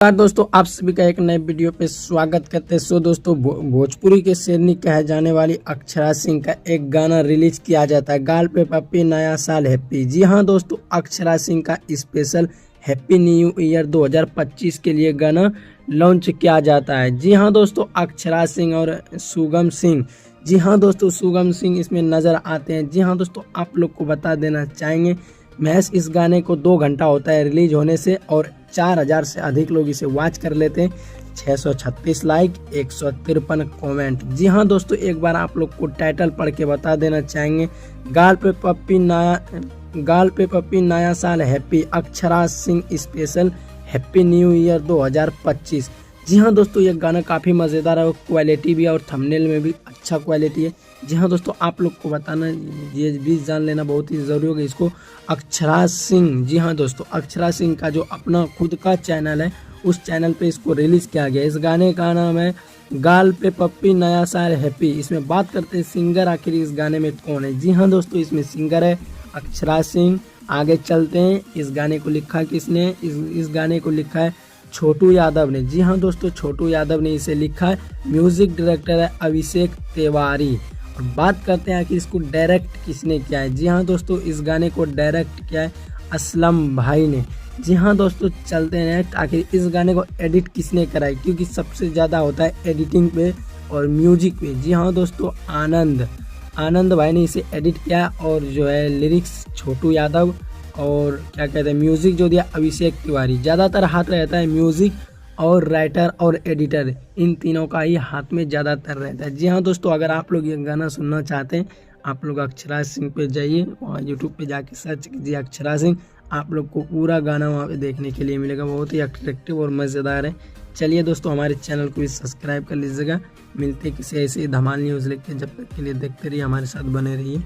दोस्तों आप सभी का एक नए वीडियो पे स्वागत करते हैं। दोस्तों भोजपुरी के शेरनी कहे जाने वाली अक्षरा सिंह का एक गाना रिलीज किया जाता है, गाल पे पप्पी नया साल हैप्पी। जी हाँ दोस्तों, अक्षरा सिंह का स्पेशल हैप्पी न्यू ईयर 2025 के लिए गाना लॉन्च किया जाता है। जी हाँ दोस्तों, अक्षरा सिंह और सुगम सिंह, जी हाँ दोस्तों, सुगम सिंह इसमें नजर आते हैं। जी हाँ दोस्तों, आप लोग को बता देना चाहेंगे महज इस गाने को 2 घंटा होता है रिलीज होने से और 4000 से अधिक लोग इसे वॉच कर लेते हैं। 636 लाइक, 153 कमेंट। जी हाँ दोस्तों, एक बार आप लोग को टाइटल पढ़ के बता देना चाहेंगे, गाल पे पप्पी नया साल happy, Akshara Singh special happy new year 2025। जी हाँ दोस्तों, ये गाना काफ़ी मज़ेदार है और क्वालिटी भी है और थंबनेल में भी अच्छा क्वालिटी है। जी हाँ दोस्तों, आप लोग को बताना ये भी जान लेना बहुत ही ज़रूरी होगा इसको। अक्षरा सिंह, जी हाँ दोस्तों, अक्षरा सिंह का जो अपना खुद का चैनल है उस चैनल पे इसको रिलीज़ किया गया। इस गाने का नाम है गाल पे पप्पी नया साल हैप्पी। इसमें बात करते हैं सिंगर आखिर इस गाने में कौन है। जी हाँ दोस्तों, इसमें सिंगर है अक्षरा सिंह। आगे चलते हैं, इस गाने को लिखा किसने? इस गाने को लिखा है छोटू यादव ने। जी हाँ दोस्तों, छोटू यादव ने इसे लिखा है। म्यूजिक डायरेक्टर है अभिषेक तिवारी। और बात करते हैं कि इसको डायरेक्ट किसने किया है। जी हाँ दोस्तों, इस गाने को डायरेक्ट किया है असलम भाई ने। जी हाँ दोस्तों, चलते हैं नेक्स्ट, आखिर इस गाने को एडिट किसने करा है, क्योंकि सबसे ज़्यादा होता है एडिटिंग पे और म्यूजिक पे। जी हाँ दोस्तों, आनंद भाई ने इसे एडिट किया और जो है लिरिक्स छोटू यादव और क्या कहते हैं म्यूज़िक जो दिया अभिषेक तिवारी। ज़्यादातर हाथ रहता है म्यूज़िक और राइटर और एडिटर, इन तीनों का ही हाथ में ज़्यादातर रहता है। जी हाँ दोस्तों, अगर आप लोग ये गाना सुनना चाहते हैं आप लोग अक्षरा सिंह पे जाइए और यूट्यूब पे जाके सर्च कीजिए अक्षरा सिंह, आप लोग को पूरा गाना वहाँ पे देखने के लिए मिलेगा। बहुत ही अट्रैक्टिव और मज़ेदार है। चलिए दोस्तों, हमारे चैनल को भी सब्सक्राइब कर लीजिएगा। मिलते किसी ऐसे धमाल न्यूज़ लेके, जब तक के लिए देखते रहिए, हमारे साथ बने रहिए।